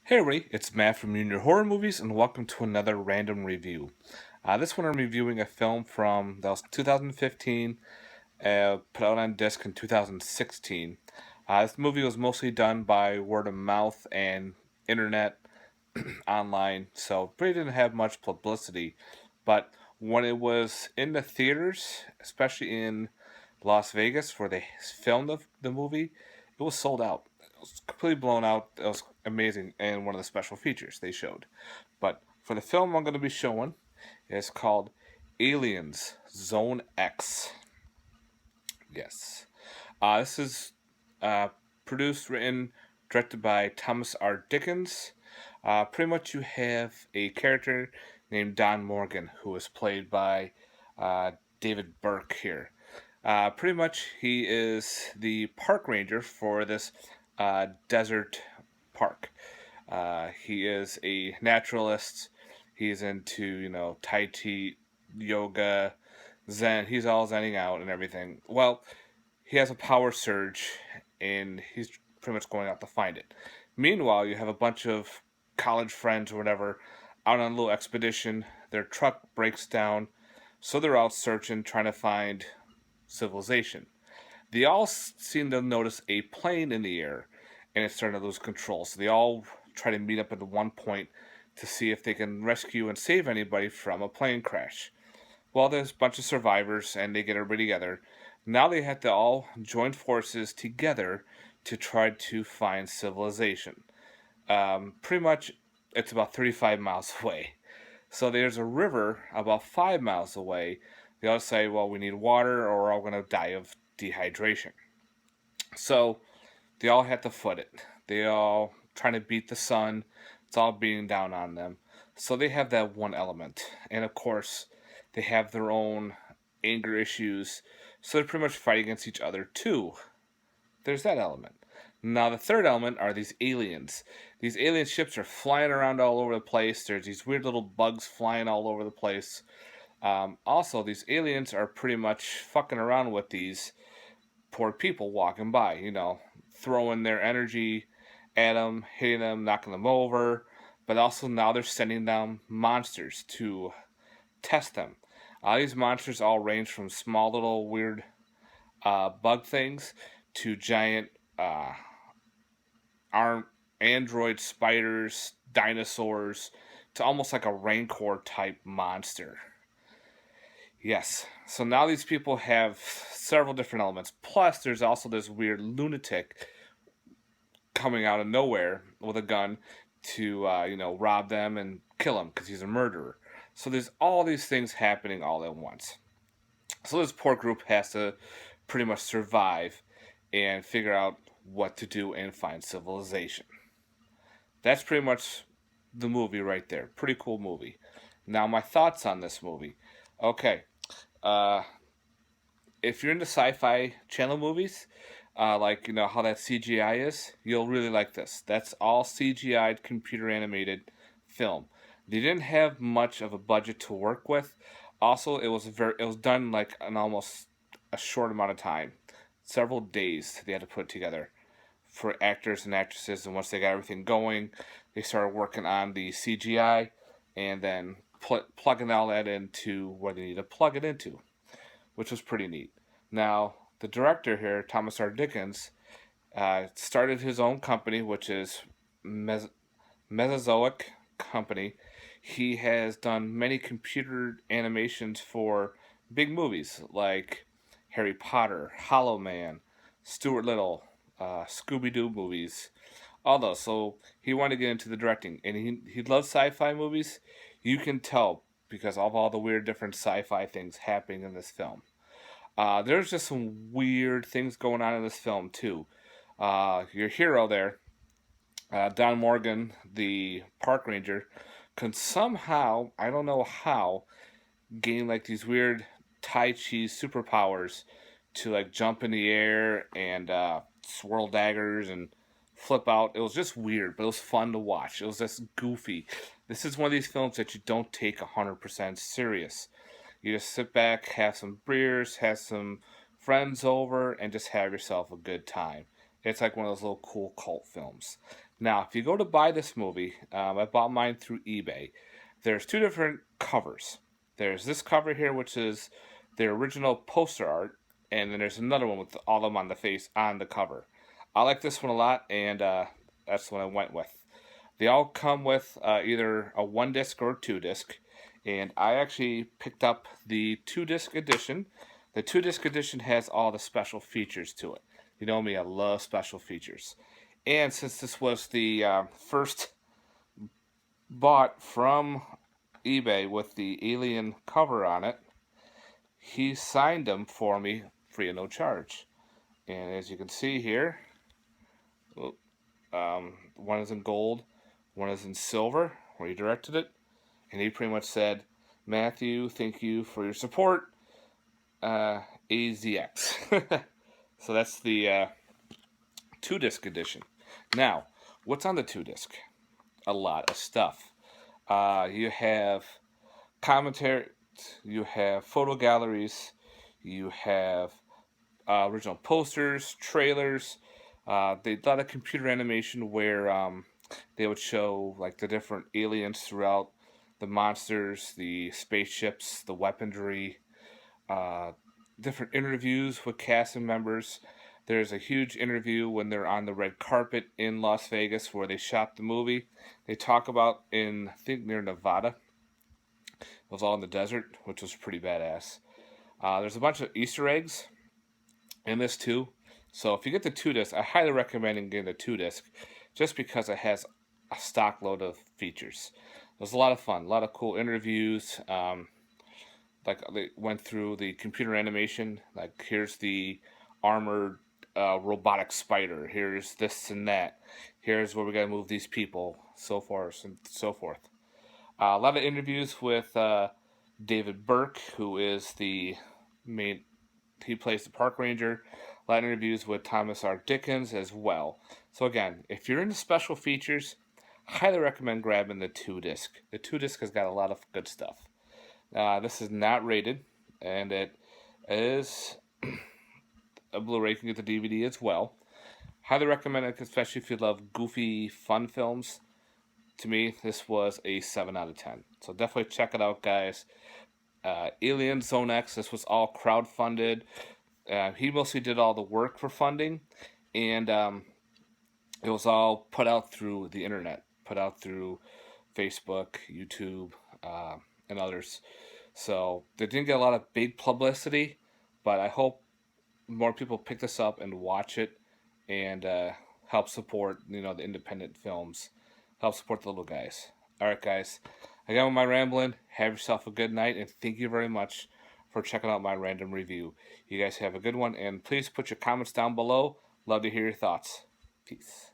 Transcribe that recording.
Hey everybody, it's Matt from Junior Horror Movies, and welcome to another random review. This one I'm reviewing a film from that was 2015, put out on disc in 2016. This movie was mostly done by word of mouth and internet online, so really didn't have much publicity. But when it was in the theaters, especially in Las Vegas, where they filmed the movie, it was sold out. It was completely blown out. It was amazing, and one of the special features they showed. But for the film I'm going to be showing, it's called Aliens Zone X. Yes. This is uh, produced, written, directed by Thomas R. Dickens. Pretty much, you have a character named Don Morgan, who is played by uh, David Burke here. Pretty much, he is the park ranger for this desert park. He is a naturalist. He's into, Tai Chi, yoga, Zen. He's all zenning out and everything. Well, he has a power surge, and he's pretty much going out to find it. Meanwhile, you have a bunch of college friends or whatever out on a little expedition. Their truck breaks down, so they're out searching, trying to find civilization. They all seem to notice a plane in the air, and it's starting to lose control. So they all try to meet up at one point to see if they can rescue and save anybody from a plane crash. Well, there's a bunch of survivors, and they get everybody together. Now they have to all join forces together to try to find civilization. Pretty much, it's about 35 miles away. So there's a river about 5 miles away. They all say, well, we need water or we're all going to die of dehydration. So they all have to foot it. They all trying to beat the sun. It's all beating down on them. So they have that one element. And of course, they have their own anger issues. So they're pretty much fighting against each other too. There's that element. Now the third element are these aliens. These alien ships are flying around all over the place. There's these weird little bugs flying all over the place. Also, these aliens are pretty much fucking around with these poor people walking by, throwing their energy at them, hitting them, knocking them over. But also now they're sending down monsters to test them. These monsters all range from small little weird bug things to giant uh, arm android spiders, dinosaurs, to almost like a rancor type monster. Yes. So now these people have several different elements. Plus, there's also this weird lunatic coming out of nowhere with a gun to, rob them and kill him because he's a murderer. So there's all these things happening all at once. So this poor group has to pretty much survive and figure out what to do and find civilization. That's pretty much the movie right there. Pretty cool movie. Now, my thoughts on this movie. Okay. Uh, if you're into sci-fi channel movies, like how that CGI is, you'll really like this. That's all CGI computer animated film. They didn't have much of a budget to work with. Also, it was done like in almost a short amount of time, several days they had to put it together for actors and actresses. And once they got everything going, they started working on the CGI and then plugging all that into where they need to plug it into, which was pretty neat. Now, the director here, Thomas R. Dickens, started his own company, which is Mesozoic Company. He has done many computer animations for big movies like Harry Potter, Hollow Man, Stuart Little, Scooby Doo movies, all those. So he wanted to get into the directing, and he loves sci-fi movies. You can tell because of all the weird different sci-fi things happening in this film. There's just some weird things going on in this film too. Your hero there, Don Morgan, the park ranger, can somehow, I don't know how, gain like these weird Tai Chi superpowers to like jump in the air and swirl daggers and flip out. It was just weird, but it was fun to watch. It was just goofy. This is one of these films that you don't take 100% serious. You just sit back, have some beers, have some friends over, and just have yourself a good time. It's like one of those little cool cult films. Now, if you go to buy this movie, I bought mine through eBay. There's two different covers. There's this cover here, which is the original poster art, and then there's another one with all of them on the face on the cover. I like this one a lot, and that's what I went with. They all come with either a one disc or a two disc, and I actually picked up the two disc edition. The two disc edition has all the special features to it. You know me, I love special features. And since this was the first bought from eBay with the alien cover on it, he signed them for me free of no charge. And as you can see here, one is in gold, one is in silver, where he directed it. And he pretty much said, Matthew, thank you for your support, AZX. So that's the two disc edition. Now, what's on the two disc? A lot of stuff. You have commentary, you have photo galleries, you have original posters, trailers. They did a lot of computer animation where they would show like the different aliens throughout, the monsters, the spaceships, the weaponry, uh, different interviews with cast and members. There's a huge interview when they're on the red carpet in Las Vegas where they shot the movie. They talk about in, I think, near Nevada. It was all in the desert, which was pretty badass. There's a bunch of Easter eggs in this too. So if you get the two disc, I highly recommend getting the two disc just because it has a stock load of features. It was a lot of fun, a lot of cool interviews. Like they went through the computer animation. Like here's the armored robotic spider. Here's this and that. Here's where we gotta move these people. So forth and so forth. A lot of interviews with David Burke, who is the main. He plays the park ranger. A lot of interviews with Thomas R. Dickens as well. So again, if you're into special features, highly recommend grabbing the two disc. The two disc has got a lot of good stuff. This is not rated, and it is a Blu-ray. You can get the DVD as well. Highly recommend it, especially if you love goofy, fun films. To me, this was a 7 out of 10. So definitely check it out, guys. Alien Zone X, this was all crowdfunded. He mostly did all the work for funding, and it was all put out through the internet, put out through Facebook, YouTube, and others. So they didn't get a lot of big publicity, but I hope more people pick this up and watch it and help support the independent films, help support the little guys. All right, guys. Again, with my rambling, have yourself a good night, and thank you very much for checking out my random review. You guys have a good one, and please put your comments down below. Love to hear your thoughts. Peace.